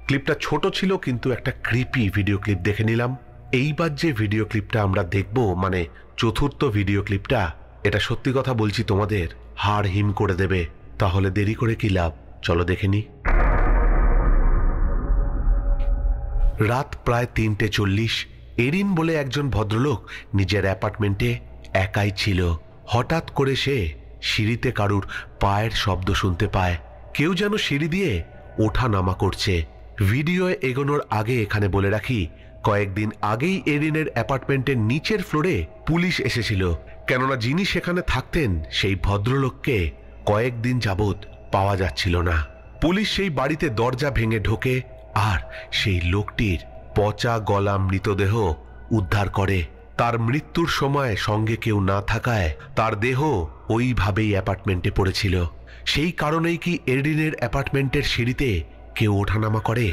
ক্লিপটা ছোট ছিল কিন্তু একটা ক্রিপি ভিডিও ক্লিপ দেখে নিলাম। এইবার যে ভিডিও ক্লিপটা আমরা দেখব, মানে চতুর্থ ভিডিও ক্লিপটা, এটা সত্যি কথা বলছি তোমাদের হাড় হিম করে দেবে। তাহলে দেরি করে কি লাভ, চলো দেখে নি। রাত প্রায় 3:40। এরিন বলে একজন ভদ্রলোক নিজের অ্যাপার্টমেন্টে একাই ছিল। হঠাৎ করে সে সিঁড়িতে কারুর পায়ের শব্দ শুনতে পায়। কেউ যেন সিঁড়ি দিয়ে ওঠা নামা করছে। ভিডিও এগোনোর আগে এখানে বলে রাখি, কয়েকদিন আগেই এরিনের অ্যাপার্টমেন্টের নিচের ফ্লোরে পুলিশ এসেছিল, কেননা যিনি সেখানে থাকতেন সেই ভদ্রলোককে কয়েকদিন যাবৎ পাওয়া যাচ্ছিল না। পুলিশ সেই বাড়িতে দরজা ভেঙে ঢোকে আর সেই লোকটির পচা গলা মৃতদেহ উদ্ধার করে। তার মৃত্যুর সময় সঙ্গে কেউ না থাকায় তার দেহ ওইভাবেই অ্যাপার্টমেন্টে পড়েছিল। সেই কারণেই কি এরিনের অ্যাপার্টমেন্টের সিঁড়িতে কেউ ওঠানামা করে?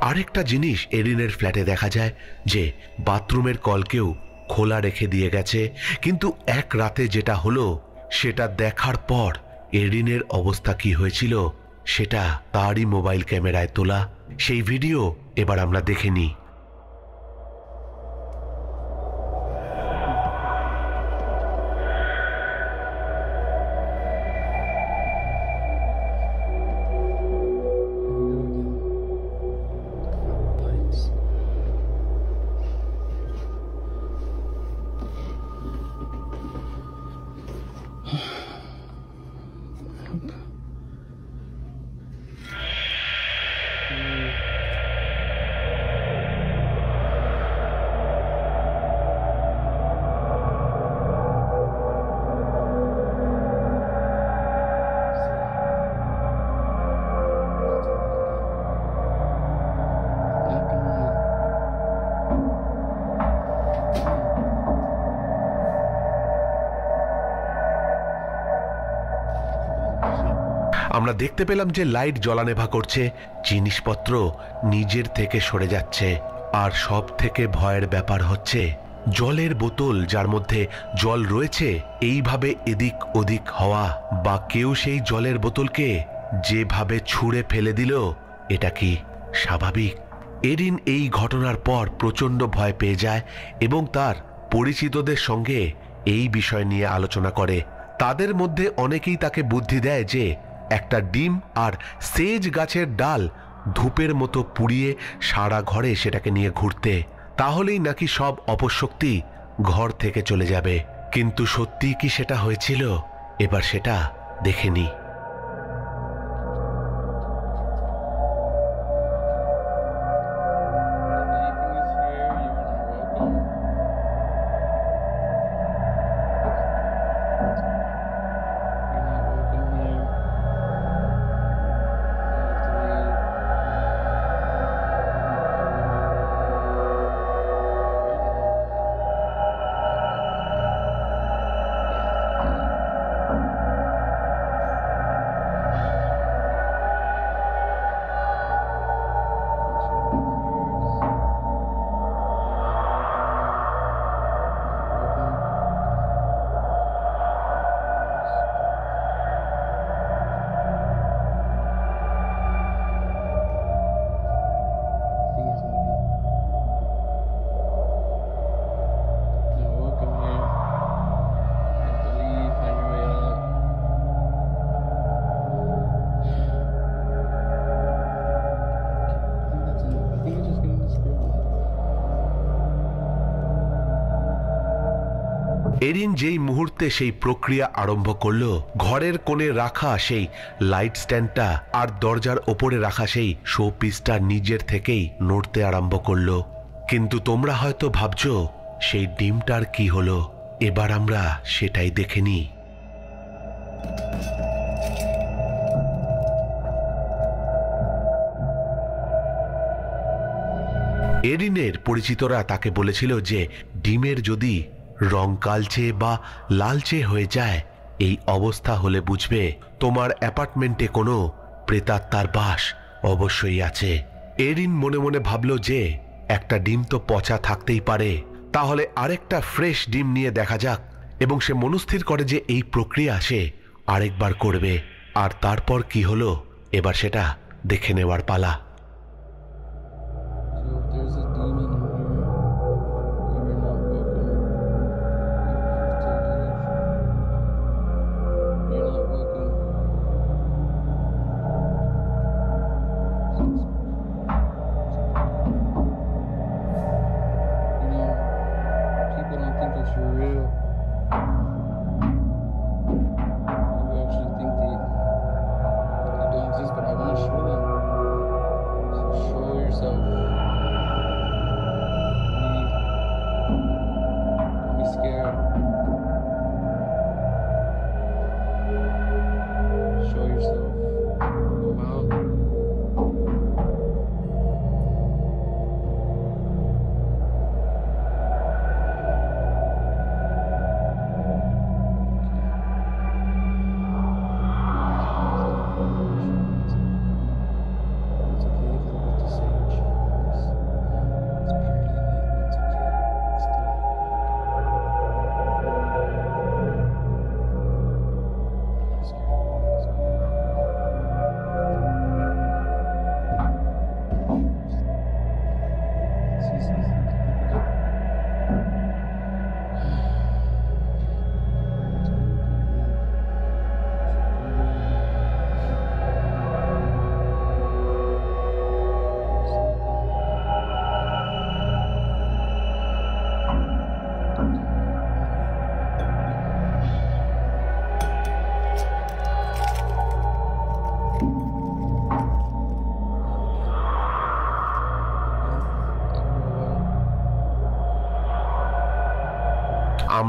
আরেকটা জিনিস এরিনের ফ্ল্যাটে দেখা যায় যে বাথরুমের কলকেও খোলা রেখে দিয়ে গেছে, কিন্তু এক রাতে যেটা হলো সেটা দেখার পর এরিনের অবস্থা কি হয়েছিল সেটা তারই মোবাইল ক্যামেরায় তোলা। সেই ভিডিও এবার আমরা দেখে নিই। আমরা দেখতে পেলাম যে লাইট জ্বলানেভা করছে, জিনিসপত্র নিজের থেকে সরে যাচ্ছে, আর সব থেকে ভয়ের ব্যাপার হচ্ছে জলের বোতল যার মধ্যে জল রয়েছে এইভাবে এদিক ওদিক হওয়া, বা কেউ সেই জলের বোতলকে যেভাবে ছুঁড়ে ফেলে দিল, এটা কি স্বাভাবিক? এরিন এই ঘটনার পর প্রচন্ড ভয় পেয়ে যায় এবং তার পরিচিতদের সঙ্গে এই বিষয় নিয়ে আলোচনা করে। তাদের মধ্যে অনেকেই তাকে বুদ্ধি দেয় যে একটা ডিম আর সেজ গাছের ডাল ধূপের মতো পুড়িয়ে সারা ঘরে সেটাকে নিয়ে ঘুরতে, তাহলেই নাকি সব অপশক্তি ঘর থেকে চলে যাবে। কিন্তু সত্যি কি সেটা হয়েছিল? এবার সেটা দেখে নি। এরিন যেই মুহূর্তে সেই প্রক্রিয়া আরম্ভ করলো, ঘরের কোণে রাখা সেই লাইট স্ট্যান্ডটা আর দরজার ওপরে রাখা সেই শো পিসটা নিজের থেকেই নড়তে আরম্ভ করলো। কিন্তু তোমরা হয়তো ভাবছো সেই ডিমটার কি হলো। এবার আমরা সেটাই দেখে নিই। এরিনের পরিচিতরা তাকে বলেছিল যে ডিমের যদি রং কালচে বা লালচে হয়ে যায়, এই অবস্থা হলে বুঝবে তোমার অ্যাপার্টমেন্টে কোনো প্রেতাত্মার বাস অবশ্যই আছে। এরিন মনে মনে ভাবল যে একটা ডিম তো পচা থাকতেই পারে, তাহলে আরেকটা ফ্রেশ ডিম নিয়ে দেখা যাক, এবং সে মনস্থির করে যে এই প্রক্রিয়া সে আরেকবার করবে। আর তারপর কি হলো এবার সেটা দেখে নেওয়ার পালা। It's okay if I get the sage.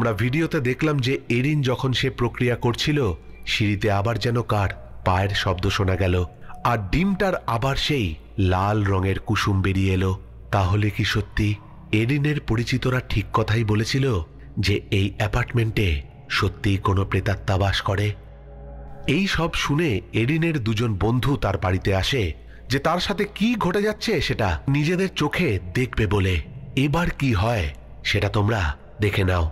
আমরা ভিডিওতে দেখলাম যে এরিন যখন সে প্রক্রিয়া করছিল সিঁড়িতে আবার যেন কার পায়ের শব্দ শোনা গেল, আর ডিমটার আবার সেই লাল রঙের কুসুম বেরিয়ে এলো। তাহলে কি সত্যি এরিনের পরিচিতরা ঠিক কথাই বলেছিল যে এই অ্যাপার্টমেন্টে সত্যিই কোনো প্রেতাত্মা বাস করে? এই সব শুনে এরিনের দুজন বন্ধু তার বাড়িতে আসে যে তার সাথে কি ঘটে যাচ্ছে সেটা নিজেদের চোখে দেখবে বলে। এবার কি হয় সেটা তোমরা দেখে নাও।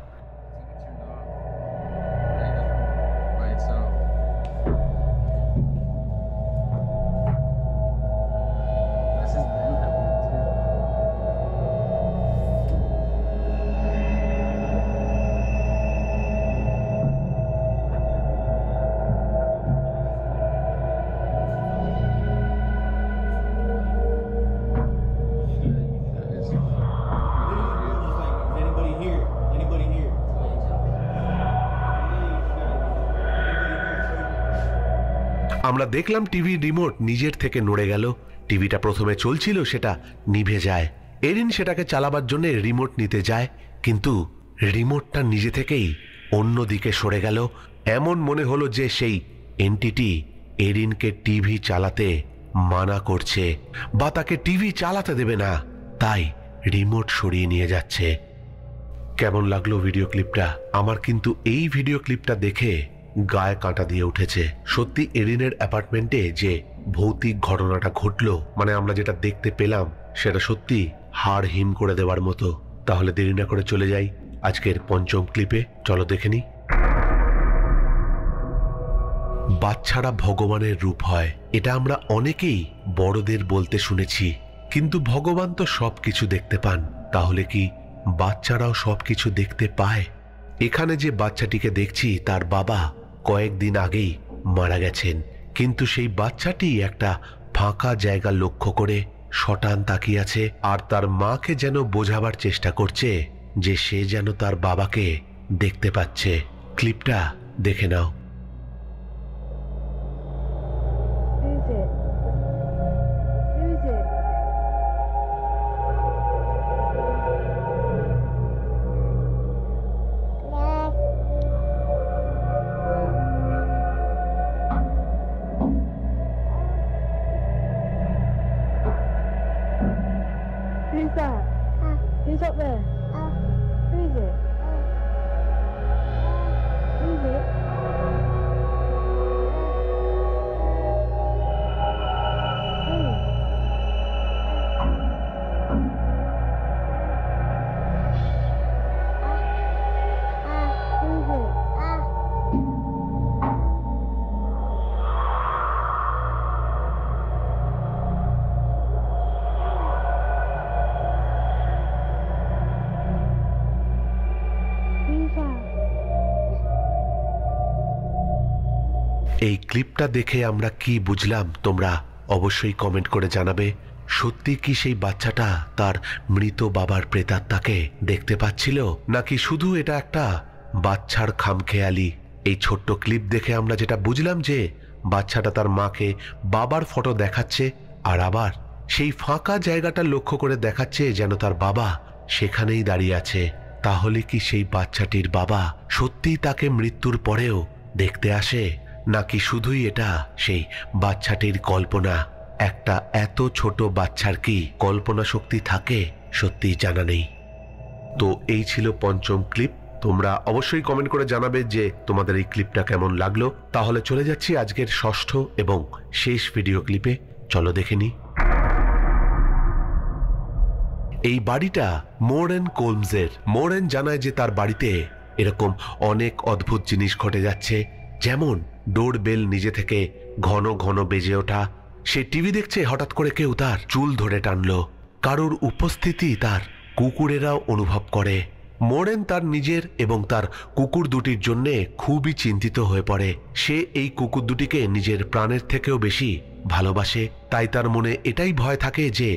আমরা দেখলাম টিভি রিমোট নিজের থেকে নড়ে গেল। টিভিটা প্রথমে চলছিল, সেটা নিভে যায়। এরিন সেটাকে চালাবার জন্য রিমোট নিতে যায়, কিন্তু রিমোটটা নিজে থেকেই অন্যদিকে সরে গেল। এমন মনে হলো যে সেই এন্টিটি এরিনকে টিভি চালাতে মানা করছে বা তাকে টিভি চালাতে দেবে না, তাই রিমোট সরিয়ে নিয়ে যাচ্ছে। কেমন লাগলো ভিডিও ক্লিপটা? আমার কিন্তু এই ভিডিও ক্লিপটা দেখে গায়ে কাঁটা দিয়ে উঠেছে। সত্যি এরিনের অ্যাপার্টমেন্টে যে ভৌতিক ঘটনাটা ঘটলো, মানে আমরা যেটা দেখতে পেলাম, সেটা সত্যি হাড় হিম করে দেওয়ার মতো। তাহলে দেরি না করে চলে যাই আজকের পঞ্চম ক্লিপে। চলো দেখে নি। বাচ্চারা ভগবানের রূপ হয়, এটা আমরা অনেকেই বড়দের বলতে শুনেছি, কিন্তু ভগবান তো সবকিছু দেখতে পান। তাহলে কি বাচ্চারাও সবকিছু দেখতে পায়? এখানে যে বাচ্চাটিকে দেখছি তার বাবা কয়েকদিন আগেই মারা গেছেন, কিন্তু সেই বাচ্চাটি একটা ফাঁকা জায়গা লক্ষ্য করে শটান তাকিয়ে আছে, আর তার মাকে যেন বোঝাবার চেষ্টা করছে যে সে যেন তার বাবাকে দেখতে পাচ্ছে। ক্লিপটা দেখে নাও। Who's up there? Who is it? Who is it? এই ক্লিপটা দেখে আমরা কি বুঝলাম তোমরা অবশ্যই কমেন্ট করে জানাবে। সত্যি কি সেই বাচ্চাটা তার মৃত বাবার প্রেতাত্মাকে দেখতে পাচ্ছিল, নাকি শুধু এটা একটা বাচ্চার খামখেয়ালি? এই ছোট্ট ক্লিপ দেখে আমরা যেটা বুঝলাম যে বাচ্চাটা তার মাকে বাবার ফটো দেখাচ্ছে, আর আবার সেই ফাঁকা জায়গাটা লক্ষ্য করে দেখাচ্ছে যেন তার বাবা সেখানেই দাঁড়িয়ে আছে। তাহলে কি সেই বাচ্চাটির বাবা সত্যিই তাকে মৃত্যুর পরেও দেখতে আসে, নাকি শুধুই এটা সেই বাচ্চাটির কল্পনা? একটা এত ছোট বাচ্চার কি কল্পনা শক্তি থাকে সত্যিই জানা নেই। তো এই ছিল পঞ্চম ক্লিপ। তোমরা অবশ্যই কমেন্ট করে জানাবে যে তোমাদের এই ক্লিপটা কেমন লাগলো। তাহলে চলে যাচ্ছি আজকের ষষ্ঠ এবং শেষ ভিডিও ক্লিপে। চলো দেখে নি। এই বাড়িটা মোরেন কোলমসের। মোরেন জানায় যে তার বাড়িতে এরকম অনেক অদ্ভুত জিনিস ঘটে যাচ্ছে, যেমন ডোর বেল নিজে থেকে ঘন ঘন বেজে ওঠা, সে টিভি দেখছে, হঠাৎ করে কেউ তার চুল ধরে টানলো, কারোর উপস্থিতি তার কুকুরেরাও অনুভব করে। মোরেন তার নিজের এবং তার কুকুর দুটির জন্য খুবই চিন্তিত হয়ে পড়ে। সে এই কুকুর দুটিকে নিজের প্রাণের থেকেও বেশি ভালোবাসে, তাই তার মনে এটাই ভয় থাকে যে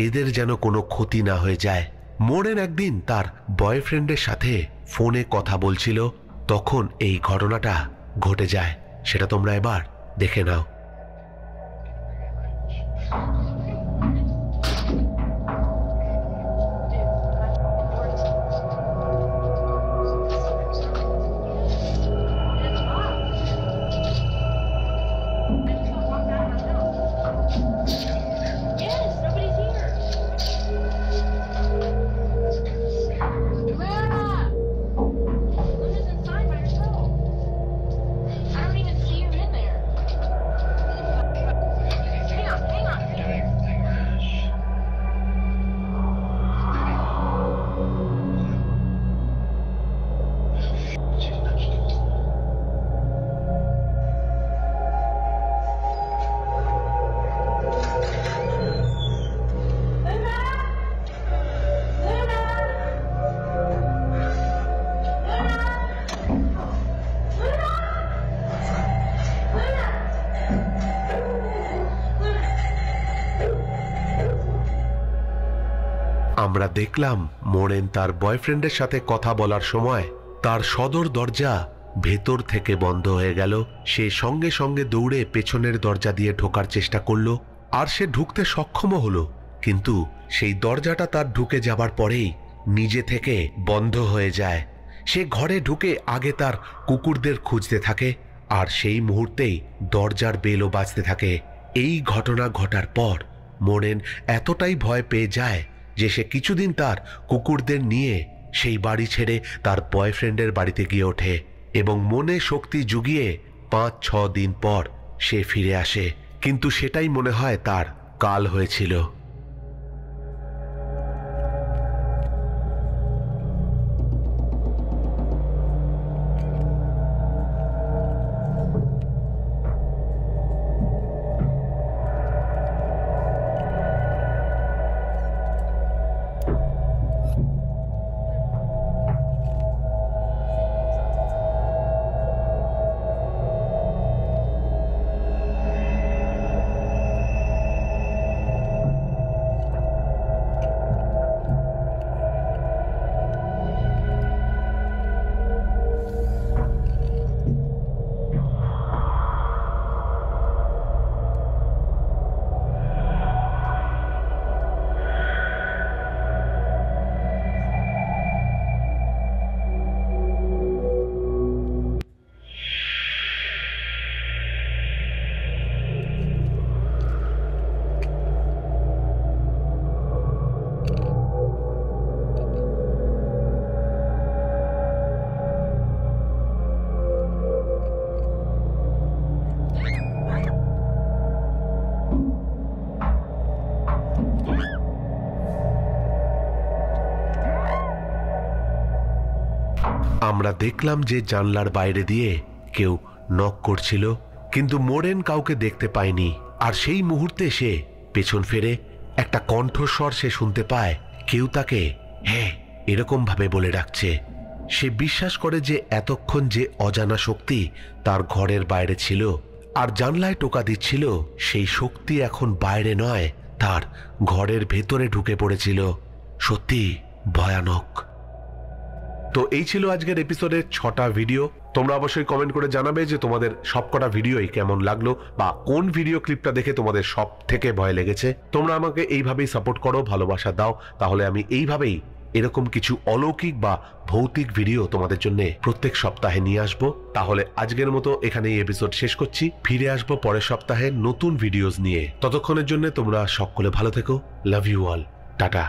এদের যেন কোনো ক্ষতি না হয়ে যায়। মোরেন একদিন তার বয়ফ্রেন্ডের সাথে ফোনে কথা বলছিল, তখন এই ঘটনাটা ঘটে যায়। সেটা তোমরা এবার দেখে নাও। আমরা দেখলাম মোরেন তার বয়ফ্রেন্ডের সাথে কথা বলার সময় তার সদর দরজা ভেতর থেকে বন্ধ হয়ে গেল। সে সঙ্গে সঙ্গে দৌড়ে পেছনের দরজা দিয়ে ঢোকার চেষ্টা করলো, আর সে ঢুকতে সক্ষমও হলো, কিন্তু সেই দরজাটা তার ঢুকে যাবার পরেই নিজে থেকে বন্ধ হয়ে যায়। সে ঘরে ঢুকে আগে তার কুকুরদের খুঁজতে থাকে, আর সেই মুহূর্তেই দরজার বেলও বাজতে থাকে। এই ঘটনা ঘটার পর মোরেন এতটাই ভয় পেয়ে যায় যে সে কিছুদিন তার কুকুরদের নিয়ে সেই বাড়ি ছেড়ে তার বয়ফ্রেন্ডের বাড়িতে গিয়ে ওঠে, এবং মনে শক্তি জুগিয়ে 5-6 দিন পর সে ফিরে আসে, কিন্তু সেটাই মনে হয় তার কাল হয়েছিল। আমরা দেখলাম যে জানলার বাইরে দিয়ে কেউ নক করছিল, কিন্তু মোরেন কাউকে দেখতে পায়নি। আর সেই মুহূর্তে সে পেছন ফেরে একটা কণ্ঠস্বর সে শুনতে পায়, কেউ তাকে হ্যাঁ এরকম ভাবে বলে ডাকছে। সে বিশ্বাস করে যে এতক্ষণ যে অজানা শক্তি তার ঘরের বাইরে ছিল আর জানলায় টোকা দিচ্ছিল, সেই শক্তি এখন বাইরে নয়, তার ঘরের ভেতরে ঢুকে পড়েছিল। সত্যি ভয়ানক। তো এই ছিল আজকের এপিসোডের 6টা ভিডিও। তোমরা অবশ্যই কমেন্ট করে জানাবে যে তোমাদের সবকটা ভিডিওই কেমন লাগলো, বা কোন ভিডিও ক্লিপটা দেখে তোমাদের সব থেকে ভয় লেগেছে। তোমরা আমাকে এইভাবেই সাপোর্ট করো, ভালোবাসা দাও, তাহলে আমি এইভাবেই এরকম কিছু অলৌকিক বা ভৌতিক ভিডিও তোমাদের জন্য প্রত্যেক সপ্তাহে নিয়ে আসবো। তাহলে আজকের মতো এখানেই এপিসোড শেষ করছি। ফিরে আসবো পরের সপ্তাহে নতুন ভিডিওস নিয়ে। ততক্ষণের জন্য তোমরা সকলে ভালো থেকো। Love you all. টাটা।